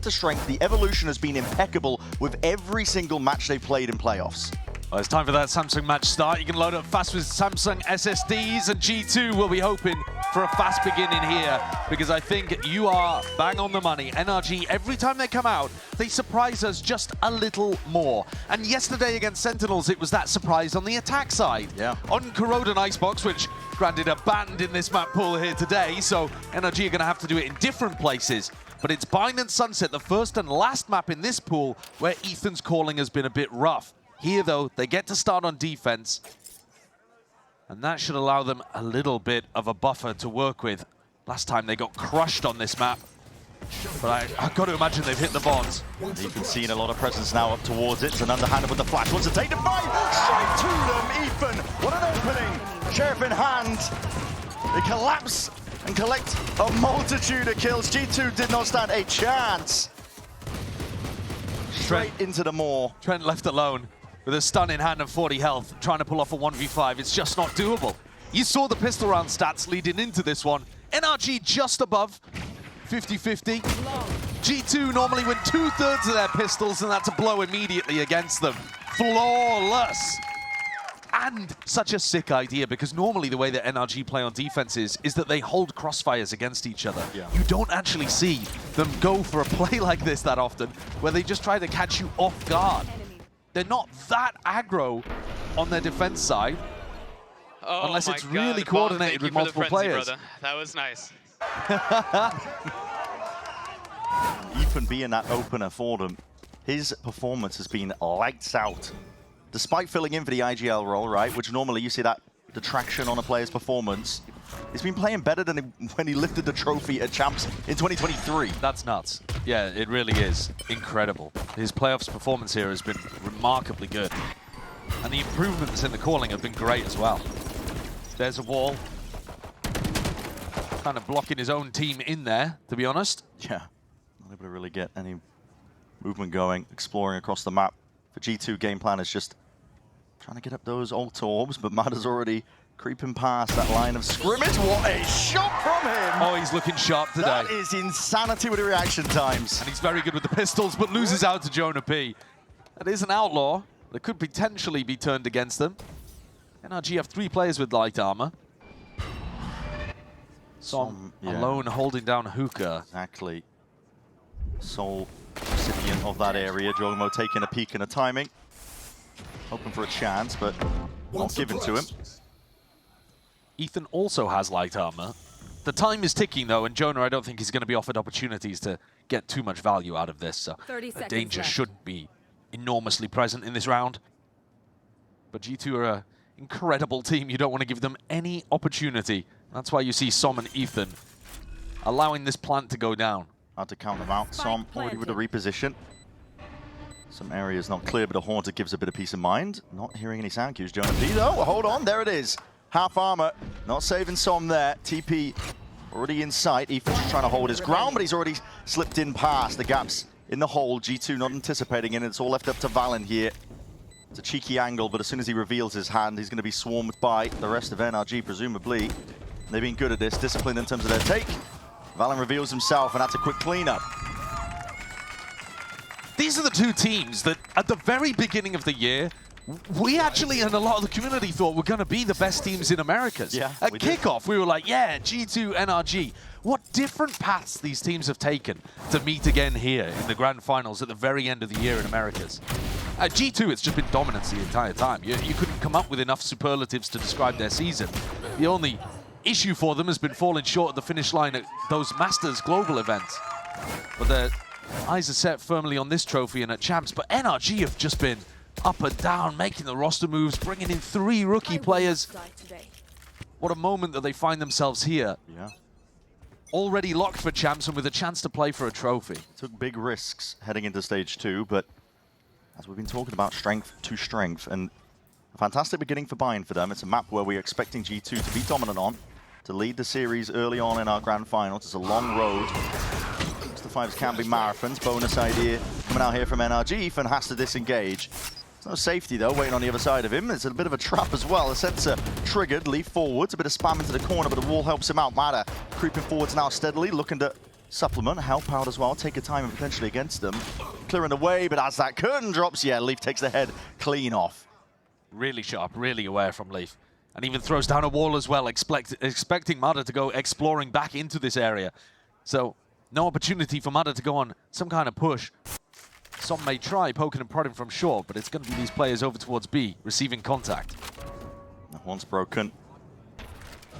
to strength, the evolution has been impeccable with every single match they've played in playoffs. Well, it's time for that Samsung match start. You can load up fast with Samsung SSDs, and G2 will be hoping for a fast beginning here, because I think you are bang on the money. NRG, every time they come out, they surprise us just a little more. And yesterday against Sentinels, it was that surprise on the attack side. Yeah. On Corrode and Icebox, which granted are banned in this map pool here today, so NRG are going to have to do it in different places. But it's Bind and Sunset, the first and last map in this pool, where Ethan's calling has been a bit rough. Here, though, they get to start on defense, and that should allow them a little bit of a buffer to work with. Last time they got crushed on this map, but I've got to imagine they've hit the bonds. You can see a lot of presence now up towards it. It's an underhanded with the flash. Wants to take the fight straight to them. Ethan, what an opening. Sheriff in hand. They collapse and collect a multitude of kills. G2 did not stand a chance. Straight into the maw. Trent left alone with a stun in hand and 40 health, trying to pull off a 1v5. It's just not doable. You saw the pistol round stats leading into this one. NRG just above 50-50. G2 normally win 2/3 of their pistols, and that's a blow immediately against them. Flawless. And such a sick idea, because normally the way that NRG play on defense is that they hold crossfires against each other. Yeah. You don't actually see them go for a play like this that often, where they just try to catch you off guard. They're not that aggro on their defense side, unless it's really coordinated with multiple players. Brother. That was nice. Ethan being that opener for them, his performance has been lights out. Despite filling in for the IGL role, right, which normally you see that detraction on a player's performance, he's been playing better than when he lifted the trophy at Champs in 2023. That's nuts. Yeah, it really is incredible. His playoffs performance here has been remarkably good. And the improvements in the calling have been great as well. There's a wall. Kind of blocking his own team in there, to be honest. Yeah, not able to really get any movement going, exploring across the map. For G2, game plan is just trying to get up those ult orbs, but Mada's already creeping past that line of scrimmage. What a shot from him! Oh, he's looking sharp today. That is insanity with the reaction times. And he's very good with the pistols, but loses out to Jonah P. That is an outlaw that could potentially be turned against them. NRG have 3 players with light armor. Som alone holding down Hookah. Exactly. Sole recipient of that area. Jomo taking a peek and a timing. Hoping for a chance, but not given to him. Ethan also has light armor. The time is ticking, though, and Jonah, I don't think he's going to be offered opportunities to get too much value out of this, so the danger should be enormously present in this round. But G2 are an incredible team. You don't want to give them any opportunity. That's why you see Som and Ethan allowing this plant to go down. Hard to count them out. Som already with a reposition. Some areas not clear, but a Haunter gives a bit of peace of mind. Not hearing any sound cues. Jonah P, though. Hold on, there it is. Half armor. Not saving Som there. TP already in sight. Ethan's trying to hold his ground, but he's already slipped in past the gaps in the hole. G2 not anticipating it. It's all left up to Valen here. It's a cheeky angle, but as soon as he reveals his hand, he's going to be swarmed by the rest of NRG, presumably. They've been good at this, disciplined in terms of their take. Valen reveals himself, and that's a quick cleanup. These are the 2 teams that, at the very beginning of the year, we actually, and a lot of the community, thought were going to be the best teams in Americas. Yeah, at kickoff, we were like, yeah, G2, NRG. What different paths these teams have taken to meet again here in the grand finals at the very end of the year in Americas. At G2, it's just been dominance the entire time. You couldn't come up with enough superlatives to describe their season. The only issue for them has been falling short at the finish line at those Masters global events. But their eyes are set firmly on this trophy and at Champs. But NRG have just been up and down, making the roster moves, bringing in 3 rookie players. What a moment that they find themselves here. Yeah. Already locked for Champs and with a chance to play for a trophy. Took big risks heading into stage 2, but as we've been talking about, strength to strength, and a fantastic beginning for Bind for them. It's a map where we're expecting G2 to be dominant on, to lead the series early on in our grand finals. It's a long road. The 5s can be marathons. Bonus idea coming out here from NRG. Ethan has to disengage. There's no safety, though, waiting on the other side of him. It's a bit of a trap as well. The sensor triggered, leap forwards, a bit of spam into the corner, but the wall helps him out. Mada creeping forwards now steadily, looking to supplement, help out as well, take a time and potentially against them. Clearing the way, but as that curtain drops, yeah, Leaf takes the head clean off. Really sharp, really aware from Leaf. And even throws down a wall as well, expecting Mada to go exploring back into this area. So, no opportunity for Mada to go on some kind of push. Some may try poking and prodding from short, but it's going to be these players over towards B, receiving contact. Once broken.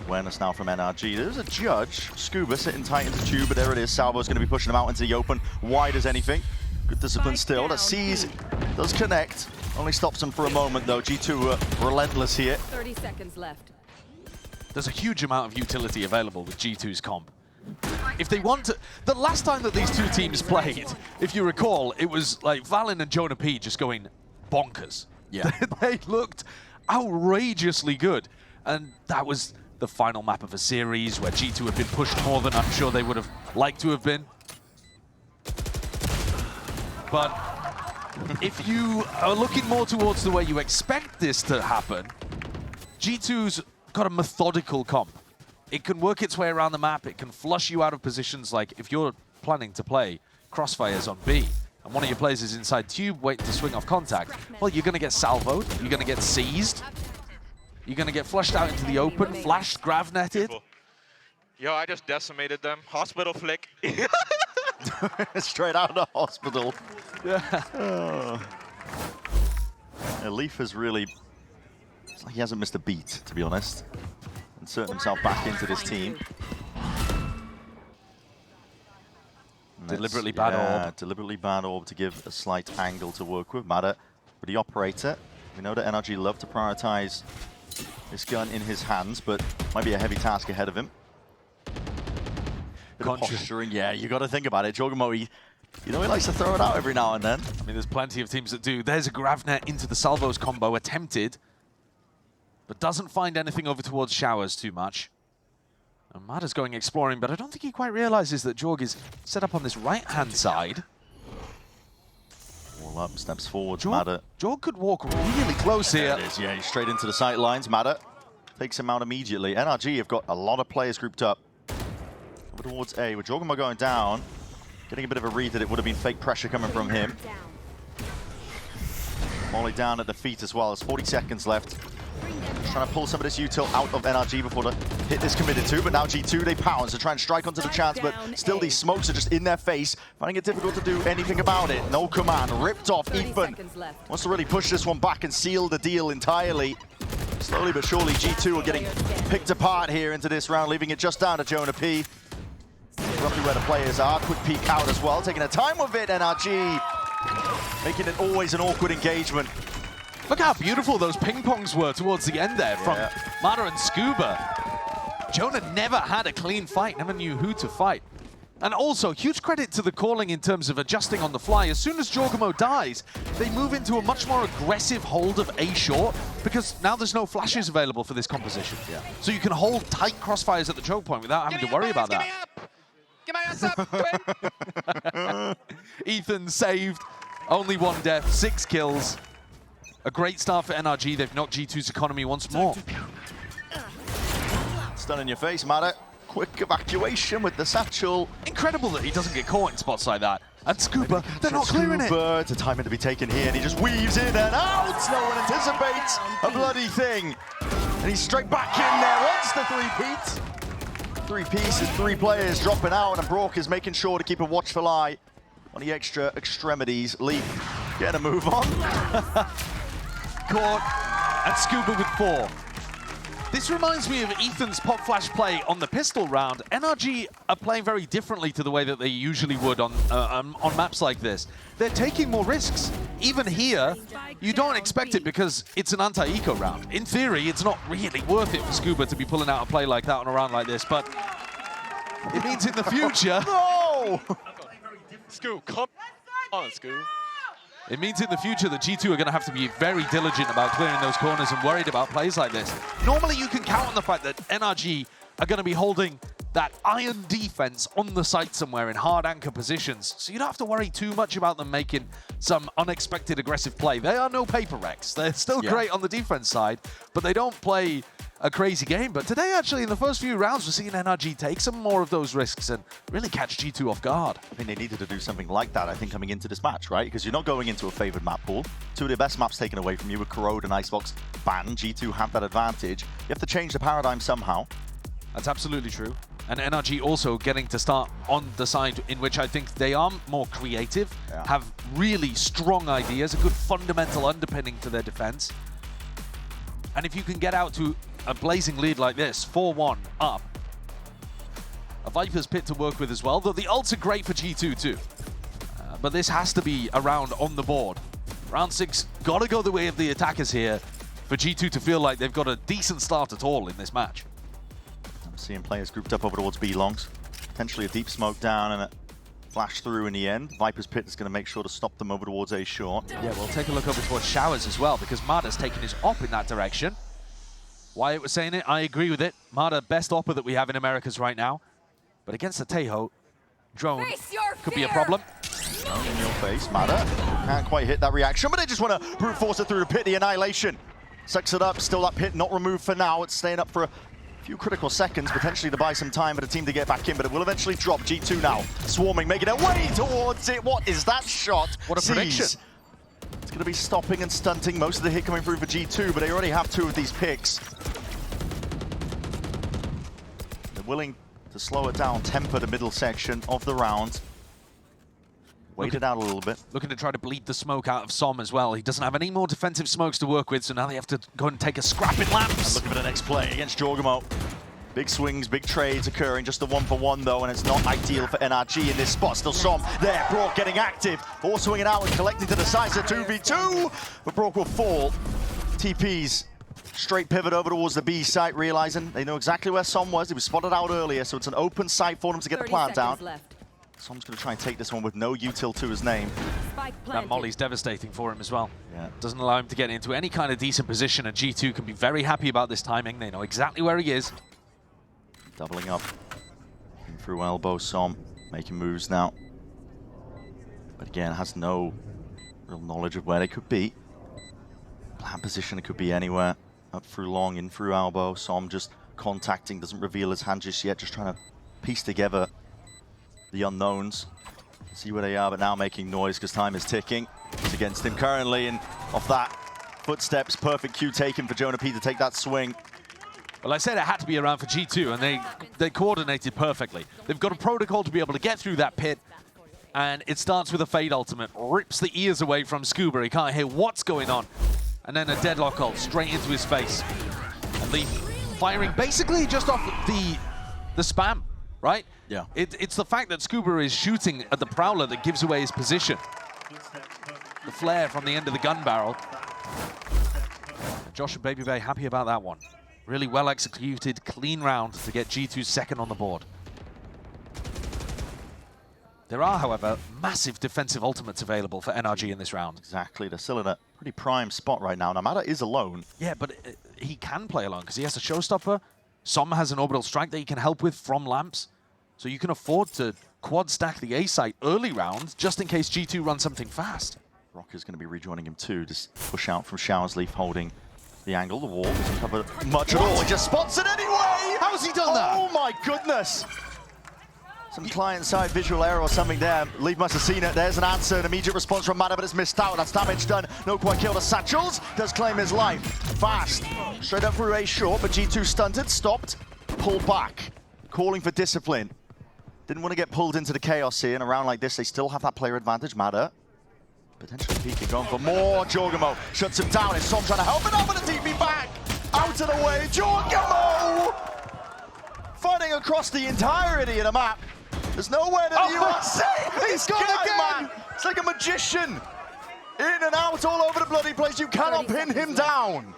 Awareness now from NRG. There's a judge. Scuba sitting tight into tube, but there it is. Salvo's going to be pushing him out into the open. Wide as anything. Good discipline still. That sees does connect. Only stops him for a moment, though. G2 relentless here. 30 seconds left. There's a huge amount of utility available with G2's comp. If they want to... The last time that these two teams played, if you recall, it was like Valen and Jonah P just going bonkers. Yeah. They looked outrageously good. And that was the final map of a series where G2 had been pushed more than I'm sure they would have liked to have been. But if you are looking more towards the way you expect this to happen, G2's got a methodical comp. It can work its way around the map, it can flush you out of positions like if you're planning to play crossfires on B, and one of your players is inside tube waiting to swing off contact, well, you're going to get salvoed, you're going to get seized, you're going to get flushed out into the open, flashed, grav-netted. Yo, I just decimated them. Hospital flick. Straight out of the hospital. Yeah. Oh. Yeah, Leaf has really... It's like he hasn't missed a beat, to be honest. Inserting himself back into this team. Deliberately bad orb. Deliberately bad orb to give a slight angle to work with. Mada, but the operator. We know that NRG love to prioritize this gun in his hands, but might be a heavy task ahead of him. Bit of posturing, yeah, you got to think about it. Jogamo, you know he likes to throw it out every now and then. I mean, there's plenty of teams that do. There's a Gravnet into the Salvos combo attempted, but doesn't find anything over towards Showers too much. And Mada's going exploring, but I don't think he quite realizes that Jorg is set up on this right-hand side. All up, steps forward, Mada. Jorg could walk really close here. There it is, yeah, he's straight into the sight lines. Mada takes him out immediately. NRG have got a lot of players grouped up. Over towards A, with Jogamo going down, getting a bit of a read that it would have been fake pressure coming from him. Molly down at the feet as well. There's 40 seconds left. Just trying to pull some of this util out of NRG before the hit is committed to, but now G2, they pounce to try and strike onto the chance, but still these smokes are just in their face, finding it difficult to do anything about it. No command, ripped off. Ethan wants to really push this one back and seal the deal entirely. Slowly but surely, G2 are getting picked apart here into this round, leaving it just down to Jonah P. Roughly where the players are. Quick peek out as well, taking a time with it, NRG. Making it always an awkward engagement. Look how beautiful those ping-pongs were towards the end there from Mada and Scuba. Jonah never had a clean fight, never knew who to fight. And also, huge credit to the calling in terms of adjusting on the fly. As soon as Jorgamo dies, they move into a much more aggressive hold of A short, because now there's no flashes available for this composition. Yeah. So you can hold tight crossfires at the choke point without having to worry about that. Get my ass up! Ethan saved, only one death, 6 kills. A great start for NRG. They've knocked G2's economy once more. Stun in your face, Mada. Quick evacuation with the satchel. Incredible that he doesn't get caught in spots like that. And Scuba, they're not clearing it. It's a timing to be taken here, and he just weaves in and out. No one anticipates a bloody thing. And he's straight back in there. What's the three-peat? 3 pieces, 3 players dropping out, and Brock is making sure to keep a watchful eye on the extra extremities. Leaf getting a move on. Caught, and Scuba with 4. This reminds me of Ethan's pop flash play on the pistol round. NRG are playing very differently to the way that they usually would on maps like this. They're taking more risks. Even here, you don't expect it because it's an anti-eco round. In theory, it's not really worth it for Scuba to be pulling out a play like that on a round like this, but it means in the future... No! Scoo, come on, Scoo. It means in the future that G2 are going to have to be very diligent about clearing those corners and worried about plays like this. Normally, you can count on the fact that NRG are going to be holding that iron defense on the site somewhere in hard anchor positions, so you don't have to worry too much about them making some unexpected aggressive play. They are no paper wrecks. They're still great on the defense side, but they don't play a crazy game. But today, actually, in the first few rounds, we're seeing NRG take some more of those risks and really catch G2 off guard. I think they needed to do something like that, I think, coming into this match, right? Because you're not going into a favored map pool. Two of the best maps taken away from you with Corrode and Icebox banned. G2 have that advantage. You have to change the paradigm somehow. That's absolutely true. And NRG also getting to start on the side in which I think they are more creative, have really strong ideas, a good fundamental underpinning to their defense. And if you can get out to a blazing lead like this, 4-1 up, a Viper's Pit to work with as well, though the ults are great for G2 too. But this has to be a round on the board. Round 6, gotta go the way of the attackers here for G2 to feel like they've got a decent start at all in this match. I'm seeing players grouped up over towards B-longs. Potentially a deep smoke down and a flash through in the end. Viper's Pit is going to make sure to stop them over towards A short. Yeah, we'll take a look over towards Showers as well, because Mada's taking his op in that direction. Wyatt was saying it, I agree with it. Mada, best opper that we have in Americas right now. But against the Tejo, drone could be a problem. Drone in your face, Mada. Can't quite hit that reaction, but they just want to brute force it through the pit, the annihilation. Sucks it up, still that pit not removed for now. It's staying up for a few critical seconds, potentially to buy some time for the team to get back in, but it will eventually drop. G2 now, swarming, making their way towards it. What is that shot? What a prediction. It's going to be stopping and stunting most of the hit coming through for G2, but they already have 2 of these picks. They're willing to slow it down, temper the middle section of the round. Wait it out a little bit. Looking to try to bleed the smoke out of Som as well. He doesn't have any more defensive smokes to work with, so now they have to go and take a scrap in lamps. And looking for the next play against Jorgamo. Big swings, big trades occurring, just a 1-for-1 though, and it's not ideal for NRG in this spot. Still Som there, Brock getting active. All swinging out and collecting to the sides of 2v2, but Brock will fall. TP's straight pivot over towards the B site, realizing they know exactly where Som was. He was spotted out earlier, so it's an open site for them to get the plant down. Som's going to try and take this one with no util to his name. That molly's devastating for him as well. Yeah. Doesn't allow him to get into any kind of decent position, and G2 can be very happy about this timing. They know exactly where he is. Doubling up. In through elbow, Som making moves now. But again, has no real knowledge of where they could be. Plan position, it could be anywhere. Up through long, in through elbow. Som just contacting, doesn't reveal his hand just yet, just trying to piece together the unknowns, see where they are, but now making noise because time is ticking. It's against him currently, and off that, footsteps, perfect cue taken for Jonah P to take that swing. Well, I said it had to be around for G2, and they coordinated perfectly. They've got a protocol to be able to get through that pit, and it starts with a Fade ultimate, rips the ears away from Scuba. He can't hear what's going on, and then a deadlock ult straight into his face. And Leaf firing basically just off the spam. Right? Yeah. It's the fact that Scuba is shooting at the Prowler that gives away his position. The flare from the end of the gun barrel. Josh and Baby Bay happy about that one. Really well executed, clean round to get G2 second on the board. There are, however, massive defensive ultimates available for NRG in this round. Exactly. They're still in a pretty prime spot right now. Namada is alone. Yeah, but he can play alone because he has a showstopper. Som has an orbital strike that he can help with from lamps. So you can afford to quad stack the A site early round just in case G2 runs something fast. Rock is going to be rejoining him too. Just push out from Showers Leaf holding the angle. The wall doesn't cover much at all. He just spots it anyway! How has he done that? Oh my goodness! Some client-side visual error or something there. Leaf must have seen it. There's an answer, an immediate response from Mada, but it's missed out. That's damage done. No quite kill to Satchels. Does claim his life. Fast. Straight up through A short, but G2 stunted, stopped, pulled back. Calling for discipline. Didn't want to get pulled into the chaos here. In a round like this, they still have that player advantage. Mada potentially peeking, going for more. Jorgamo shuts him down. Is Som trying to help it up with a TP back? Out of the way, Jorgamo! Fighting across the entirety of the map. There's nowhere that you are safe. He's got it again. Man. It's like a magician. In and out all over the bloody place. You cannot pin him down.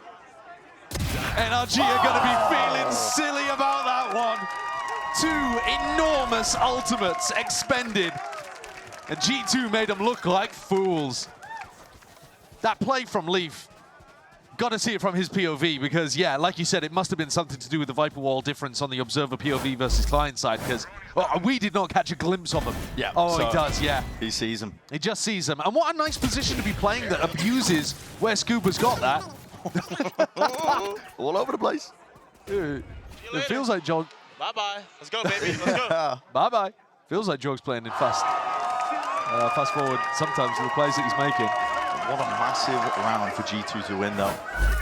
NRG are going to be feeling silly about that one. 2 enormous ultimates expended. And G2 made them look like fools. That play from Leaf, got to see it from his POV because, yeah, like you said, it must have been something to do with the Viper Wall difference on the observer POV versus client side because we did not catch a glimpse of him. Yeah. Oh, so he does, yeah. He sees him. He just sees him. And what a nice position to be playing that abuses where Scuba's got that. All over the place. It feels like Jog. Bye-bye. Let's go, baby. Let's go. Bye-bye. Feels like Jog's playing in fast forward sometimes with the plays that he's making. What a massive round for G2 to win, though.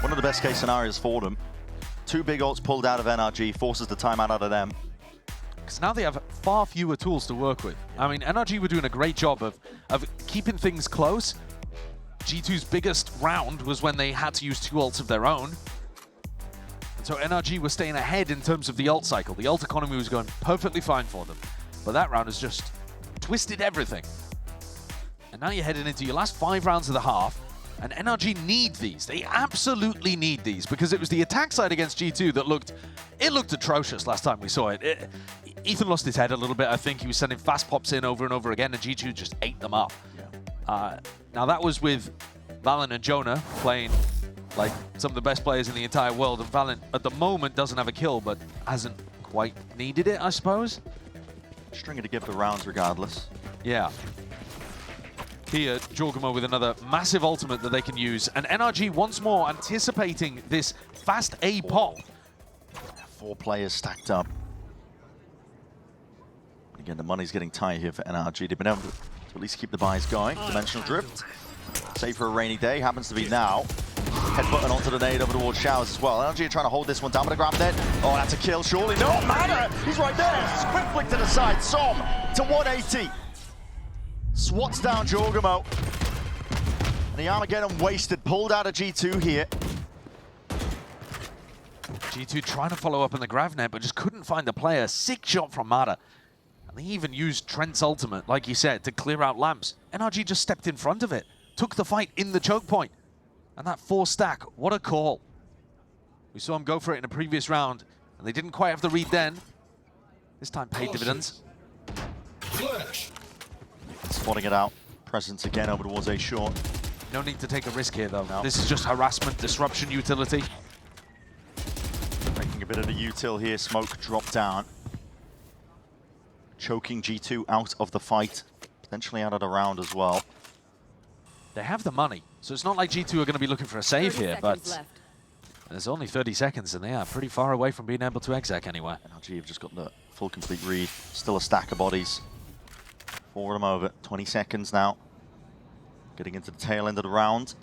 One of the best case scenarios for them. 2 big ults pulled out of NRG, forces the timeout out of them. Because now they have far fewer tools to work with. I mean, NRG were doing a great job of keeping things close. G2's biggest round was when they had to use 2 ults of their own. And so NRG were staying ahead in terms of the ult cycle. The ult economy was going perfectly fine for them. But that round has just twisted everything. And now you're heading into your last 5 rounds of the half, and NRG need these. They absolutely need these, because it was the attack side against G2 that looked atrocious last time we saw it. Ethan lost his head a little bit, I think. He was sending fast pops in over and over again, and G2 just ate them up. Yeah. Now that was with Valen and Jonah playing like some of the best players in the entire world, and Valen at the moment doesn't have a kill, but hasn't quite needed it, I suppose. Stringer to give the rounds regardless. Yeah. Here, Jorgamo with another massive ultimate that they can use, and NRG once more anticipating this fast A pop. 4 players stacked up. Again, the money's getting tight here for NRG. They've been able to at least keep the buys going. Dimensional drift, save for a rainy day, happens to be now. Headbutting onto the nade over towards Showers as well. NRG are trying to hold this one down, but a grab net. Oh, that's a kill, surely. No matter! He's right there. It's a quick flick to the side. Som to 180. Swats down Jorgamo. And the Armageddon wasted, pulled out of G2 here. G2 trying to follow up on the grav net, but just couldn't find the player. Sick shot from Mata. And they even used Trent's ultimate, like you said, to clear out lamps. NRG just stepped in front of it, took the fight in the choke point. And that 4 stack, what a call. We saw him go for it in a previous round, and they didn't quite have the read then. This time paid dividends. Flash. Spotting it out. Presence again over towards A short. No need to take a risk here, though. No. This is just harassment, disruption, utility. Making a bit of a util here. Smoke dropped down. Choking G2 out of the fight. Potentially out of the round as well. They have the money, so it's not like G2 are going to be looking for a save here, but there's only 30 seconds, and they are pretty far away from being able to exec anywhere. NRG have just got the full complete read. Still a stack of bodies. 4 of them over. 20 seconds now. Getting into the tail end of the round.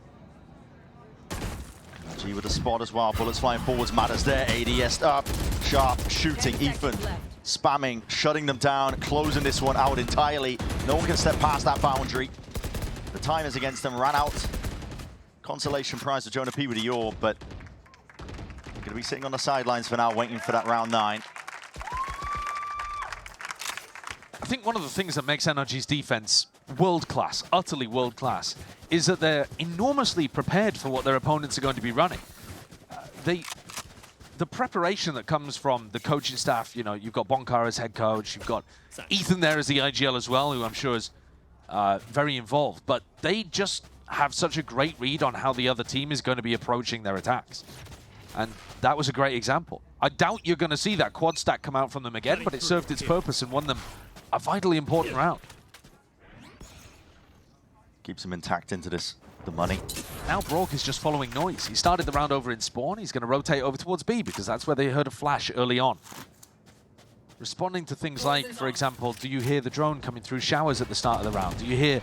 NRG with a spot as well. Bullets flying forwards. Matters there. ADS up. Sharp shooting. Ethan spamming, shutting them down, closing this one out entirely. No one can step past that boundary. The time is against them. Ran out. Consolation prize for Jonah P with the orb, but going to be sitting on the sidelines for now, waiting for that round 9. I think one of the things that makes NRG's defense world-class, utterly world-class, is that they're enormously prepared for what their opponents are going to be running. The preparation that comes from the coaching staff, you know, you've got Bonkar as head coach, you've got Ethan there as the IGL as well, who I'm sure is very involved, but they just have such a great read on how the other team is going to be approaching their attacks. And that was a great example. I doubt you're going to see that quad stack come out from them again, but it served its purpose and won them a vitally important round. Keeps him intact into this, the money. Now Brock is just following noise. He started the round over in spawn. He's going to rotate over towards B because that's where they heard a flash early on. Responding to things like, for example, do you hear the drone coming through showers at the start of the round? Do you hear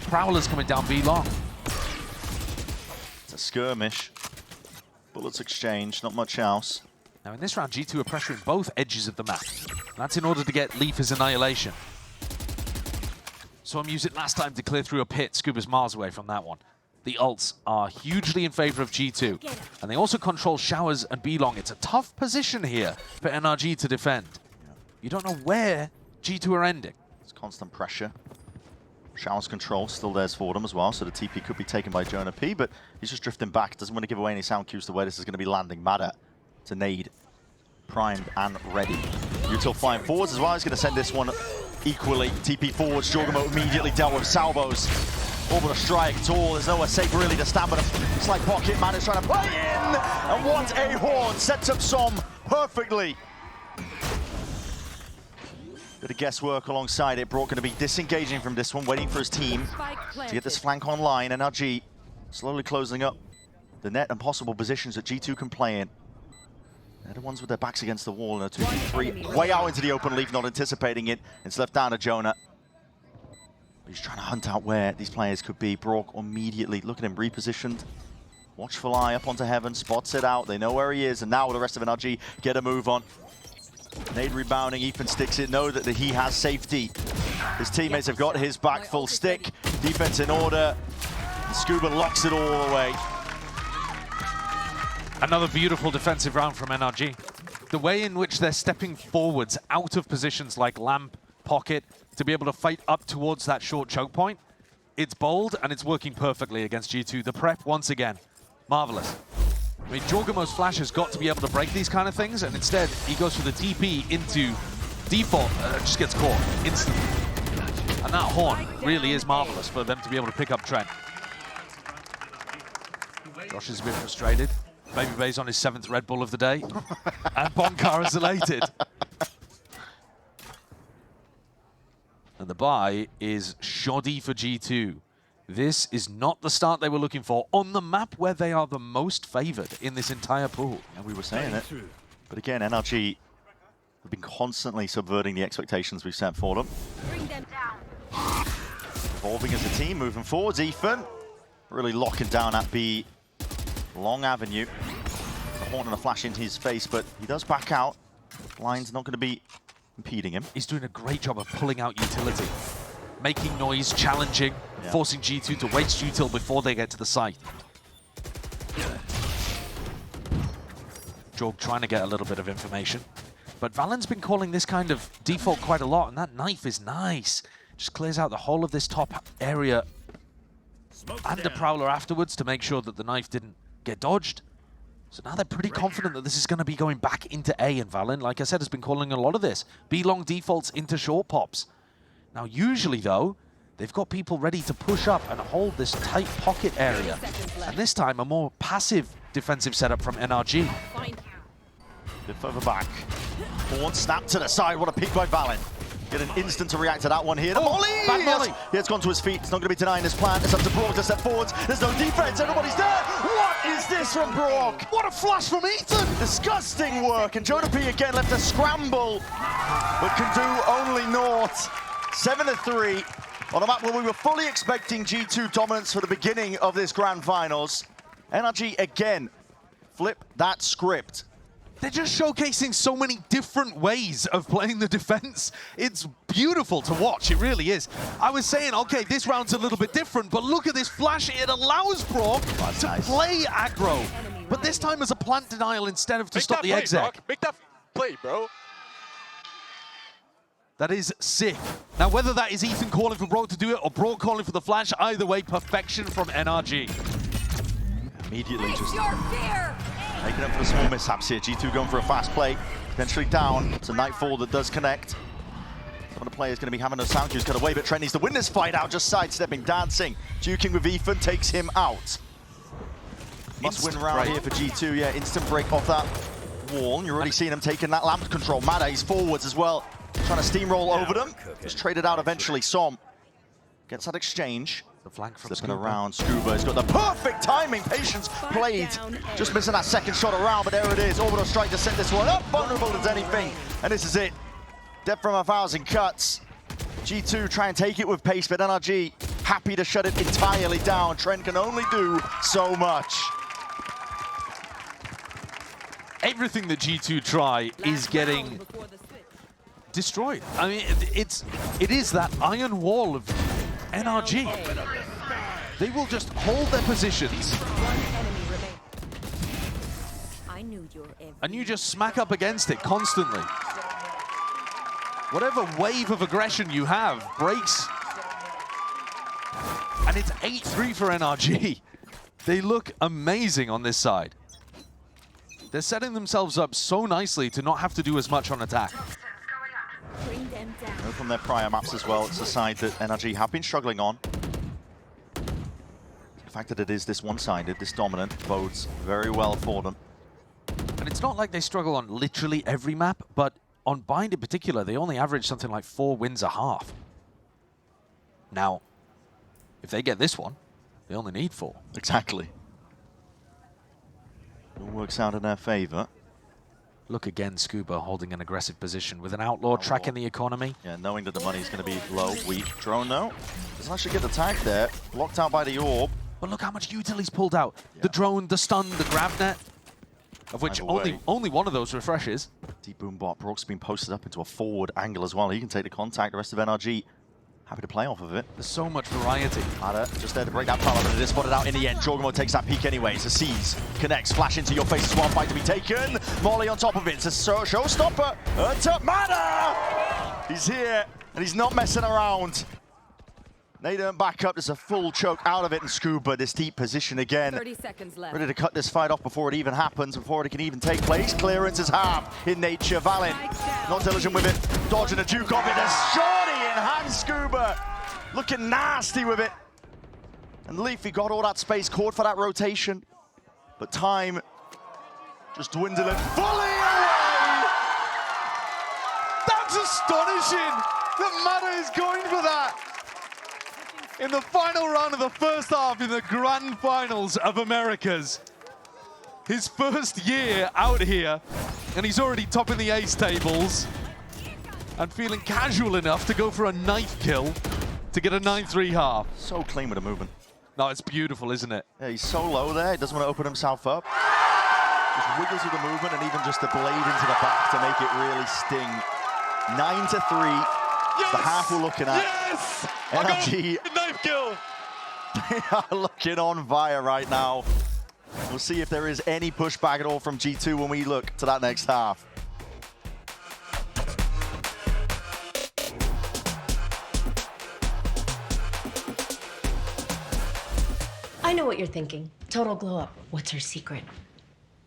prowlers coming down B long? It's a skirmish. Bullets exchange, not much else. Now in this round, G2 are pressuring both edges of the map. That's in order to get Leafer's annihilation. So I'm using it last time to clear through a pit. Scuba's miles away from that one. The ults are hugely in favor of G2. And they also control showers and B-long. It's a tough position here for NRG to defend. You don't know where G2 are ending. It's constant pressure. Showers control still there's for them as well, so the TP could be taken by Jonah P, but he's just drifting back. Doesn't want to give away any sound cues to where this is going to be landing. Mada to nade. Primed and ready. Util flying forwards as well. He's going to send this one equally. TP forwards. Jorgamo immediately dealt with salvos. Orbital strike at all. There's nowhere safe really to stand, but a slight pocket. Man is trying to play in. And what a horn. Sets up Som perfectly. Bit of guesswork alongside it. Brock going to be disengaging from this one, waiting for his team to get this flank online. NRG slowly closing up the net and possible positions that G2 can play in. They're the ones with their backs against the wall in a 2v3. Way out into the open, Leaf not anticipating it. It's left down to Jonah. He's trying to hunt out where these players could be. Brock immediately, look at him, repositioned. Watchful eye up onto Heaven, spots it out. They know where he is, and now the rest of NRG get a move on. Nade rebounding, Ethan sticks it, know that he has safety. His teammates have got his back, full stick. Defense in order. And Scuba locks it all away. Another beautiful defensive round from NRG. The way in which they're stepping forwards out of positions like lamp, pocket, to be able to fight up towards that short choke point, it's bold and it's working perfectly against G2. The prep, once again, marvelous. I mean, Jorgamo's flash has got to be able to break these kind of things, and instead he goes for the TP into default, just gets caught instantly. And that horn really is marvelous for them to be able to pick up Trent. Josh is a bit frustrated. Baby Bay's on his 7th Red Bull of the day, and Bonkar is elated. And the buy is shoddy for G2. This is not the start they were looking for on the map where they are the most favored in this entire pool. And we were saying it. But again, NRG have been constantly subverting the expectations we've set for them. Bring them down. Evolving as a team, moving forwards. Ethan really locking down at B. Long avenue. A horn and a flash into his face, but he does back out. Line's not going to be impeding him. He's doing a great job of pulling out utility, making noise, challenging, forcing G2 to waste util before they get to the site. Jorg trying to get a little bit of information. But Valen's been calling this kind of default quite a lot, and that knife is nice. Just clears out the whole of this top area and a Prowler afterwards to make sure that the knife didn't get dodged. So now they're pretty confident that this is going to be going back into A, and Valen, like I said, has been calling a lot of this. B-long defaults into short pops. Now usually though, they've got people ready to push up and hold this tight pocket area. And this time a more passive defensive setup from NRG. A bit further back. Horn snap to the side, what a peek by Valen. Get an instant to react to that one here. The volley! Bad volley. He has gone to his feet. It's not going to be denying his plan. It's up to Brock to step forwards. There's no defense. Everybody's there. What is this from Brock? What a flash from Ethan! Disgusting work. And Jonah P again left a scramble, but can do only naught. 7-3 on a map where we were fully expecting G2 dominance for the beginning of this grand finals. NRG again flip that script. They're just showcasing so many different ways of playing the defense. It's beautiful to watch, it really is. I was saying, okay, this round's a little bit different, but look at this flash. It allows Brock to play aggro, but this time as a plant denial instead of to stop the exec. Make that play, bro. That is sick. Now, whether that is Ethan calling for Brock to do it or Brock calling for the flash, either way, perfection from NRG. Immediately just Your fear. making up for the small mishaps here. G2 going for a fast play, potentially down. It's a Nightfall that does connect. Some of the players going to be having those sound cues cut away, but Trent needs to win this fight out, just sidestepping, dancing. Duking with Ethan takes him out. Must win round here for G2, yeah, instant break off that wall. And you're already seeing him taking that lamp control. Mada, he's forwards as well, trying to steamroll over them. Just traded out eventually. Som gets that exchange. The flank from Slipping Scuba. around, Scuba has got the perfect timing. Patience played. Just missing that second shot around, but there it is. Orbital strike to set this one up. Vulnerable as anything. And this is it. Death from 1,000 cuts. G2 try and take it with pace, but NRG happy to shut it entirely down. Trent can only do so much. Everything that G2 try is getting destroyed. I mean, it is that iron wall of NRG. They will just hold their positions, and you just smack up against it constantly. Whatever wave of aggression you have breaks. And it's 8-3 for NRG. They look amazing on this side. They're setting themselves up so nicely to not have to do as much on attack. Know from their prior maps as well, it's a side that NRG have been struggling on. The fact that it is this one-sided, this dominant, bodes very well for them. And it's not like they struggle on literally every map, but on Bind in particular, they only average something like 4 wins a half. Now, if they get this one, they only need 4. Exactly. It all works out in their favor. Look again, Scuba holding an aggressive position with an outlaw tracking the economy. Yeah, knowing that the money's going to be low, weak. Drone, though, doesn't actually get the tag there. Blocked out by the orb. But look how much util he's pulled out. Yeah. The drone, the stun, the grab net, of which only one of those refreshes. Deep boom bot. Brock's been posted up into a forward angle as well. He can take the contact. The rest of NRG happy to play off of it. There's so much variety. Mada just there to break that power, but it is spotted out in the end. Jorgamo takes that peek anyway. It's a seize, connects, flash into your face as well. Fight to be taken. Molly on top of it. It's a showstopper. To Mada! He's here, and he's not messing around. Nader back up. There's a full choke out of it, and Scuba, this deep position again. 30 seconds left. Ready to cut this fight off before it even happens, before it can even take place. Clearance is half in nature. Valin, not diligent with it. Dodging a duke of it. There's Shorty in hand, Scuba. Looking nasty with it. And Leafy got all that space, caught for that rotation. But time just dwindling fully away. That's astonishing that Mada is going for that. In the final round of the first half in the Grand Finals of Americas. His first year out here, and he's already topping the ace tables and feeling casual enough to go for a knife kill to get a 9-3 half. So clean with the movement. No, it's beautiful, isn't it? Yeah, he's so low there, he doesn't want to open himself up. Just wiggles with the movement and even just the blade into the back to make it really sting. 9-3. Yes! The half we're looking at. Yes! NRG. Knife kill. They are looking on fire right now. We'll see if there is any pushback at all from G2 when we look to that next half. I know what you're thinking. Total glow up. What's her secret?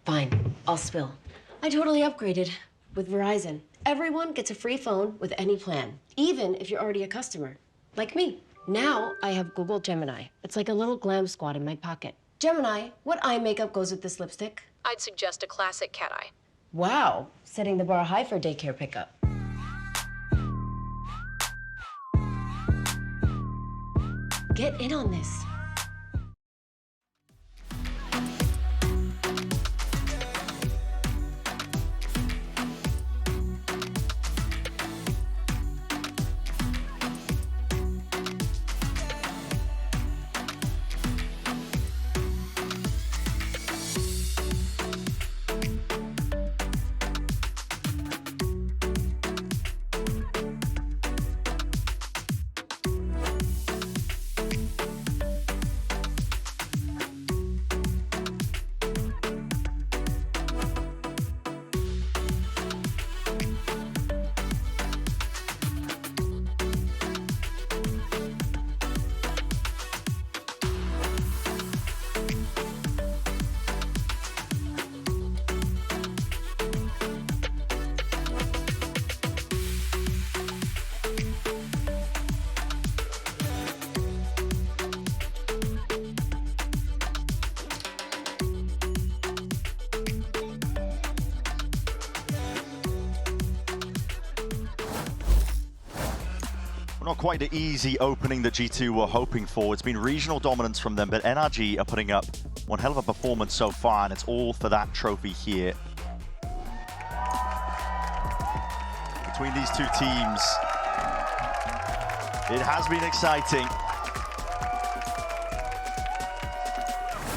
Fine, I'll spill. I totally upgraded with Verizon. Everyone gets a free phone with any plan, even if you're already a customer, like me. Now I have Google Gemini. It's like a little glam squad in my pocket. Gemini, what eye makeup goes with this lipstick? I'd suggest a classic cat eye. Wow, setting the bar high for daycare pickup. Get in on this. Not quite the easy opening that G2 were hoping for. It's been regional dominance from them, but NRG are putting up one hell of a performance so far, and it's all for that trophy here. Between these two teams, it has been exciting.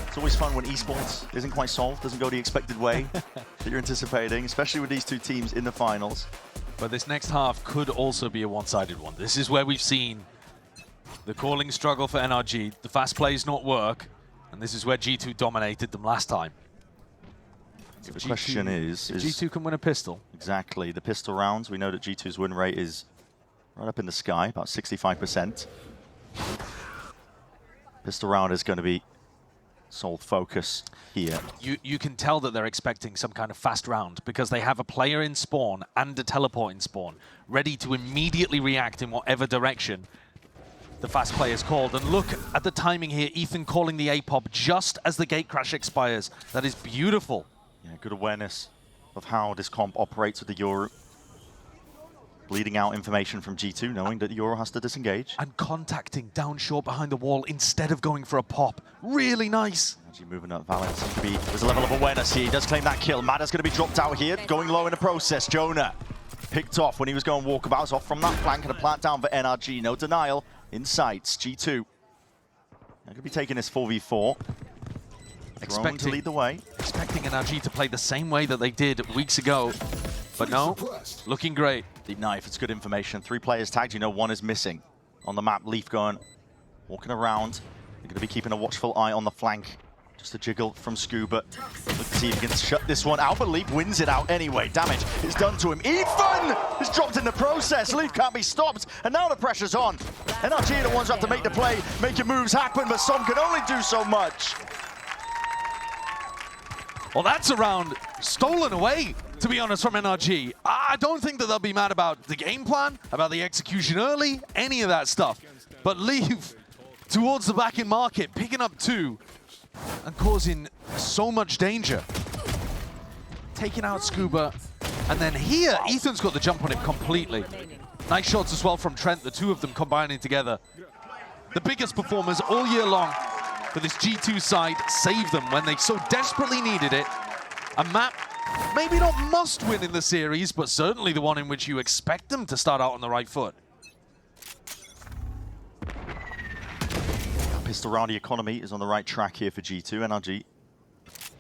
It's always fun when esports isn't quite solved, doesn't go the expected way that you're anticipating, especially with these two teams in the finals. But this next half could also be a one-sided one. This is where we've seen the calling struggle for NRG, the fast plays not work, and this is where G2 dominated them last time. So the question is... G2 can win a pistol. Exactly. The pistol rounds, we know that G2's win rate is right up in the sky, about 65%. Pistol round is going to be sole focus here. You can tell that they're expecting some kind of fast round because they have a player in spawn and a teleport in spawn, ready to immediately react in whatever direction the fast player is called. And look at the timing here, Ethan calling the A-pop just as the gate crash expires. That is beautiful. Yeah, good awareness of how this comp operates with the Yoru. bleeding out information from G2, knowing that Euro has to disengage. And contacting down short behind the wall instead of going for a pop. Really nice. Actually moving up, Valent seems to be, there's a level of awareness here. He does claim that kill. Mada's going to be dropped out here, going low in the process. Jonah picked off when he was going walkabouts, off from that flank, and a plant down for NRG. No denial in sights. G2. They're going to be taking this 4v4. Drone to lead the way. Expecting NRG to play the same way that they did weeks ago. But no, looking great. Deep knife, it's good information. 3 players tagged, you know 1 is missing. On the map, Leaf going, walking around. They're going to be keeping a watchful eye on the flank. Just a jiggle from Scuba. Look to see if he can shut this one out, but Leaf wins it out anyway. Damage is done to him. Ethan is dropped in the process. Leaf can't be stopped, and now the pressure's on. NRG are the ones who have to make the play, making moves happen, but some can only do so much. Well, that's a round stolen away, to be honest, from NRG. I don't think that they'll be mad about the game plan, about the execution early, any of that stuff. But Leaf towards the back in market, picking up 2 and causing so much danger. Taking out Scuba. And then here, Ethan's got the jump on it completely. Nice shots as well from Trent, the 2 of them combining together. The biggest performers all year long for this G2 side saved them when they so desperately needed it. A map, maybe not must win in the series, but certainly the one in which you expect them to start out on the right foot. Pistol round the economy is on the right track here for G2. NRG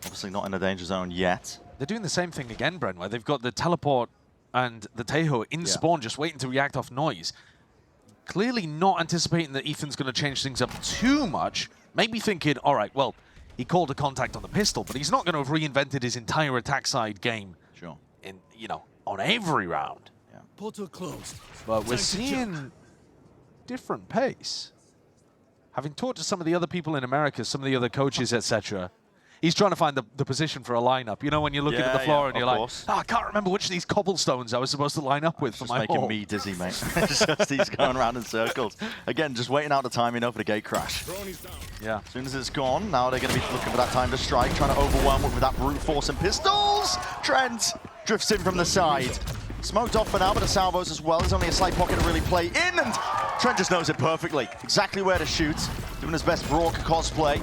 obviously not in the danger zone yet. They're doing the same thing again, Bren, where they've got the teleport and the Tejo in spawn, just waiting to react off noise. Clearly not anticipating that Ethan's going to change things up too much. Maybe thinking, all right, well, he called a contact on the pistol, but he's not going to have reinvented his entire attack side game. Sure. In, you know, on every round. Yeah. Portal closed. But we're seeing different pace. Having talked to some of the other people in America, some of the other coaches, etc., he's trying to find the position for a lineup. You know, when you're looking at the floor and you're like, oh, I can't remember which of these cobblestones I was supposed to line up with for my making hole. me dizzy, mate. Just he's going around in circles. Again, just waiting out the time, you know, for the gate crash. Yeah. As soon as it's gone, now they're going to be looking for that time to strike, trying to overwhelm it with that brute force and pistols. Trent drifts in from the side. Smoked off for now, but the salvos as well. There's only a slight pocket to really play in, and Trent just knows it perfectly. Exactly where to shoot. Doing his best Brock cosplay.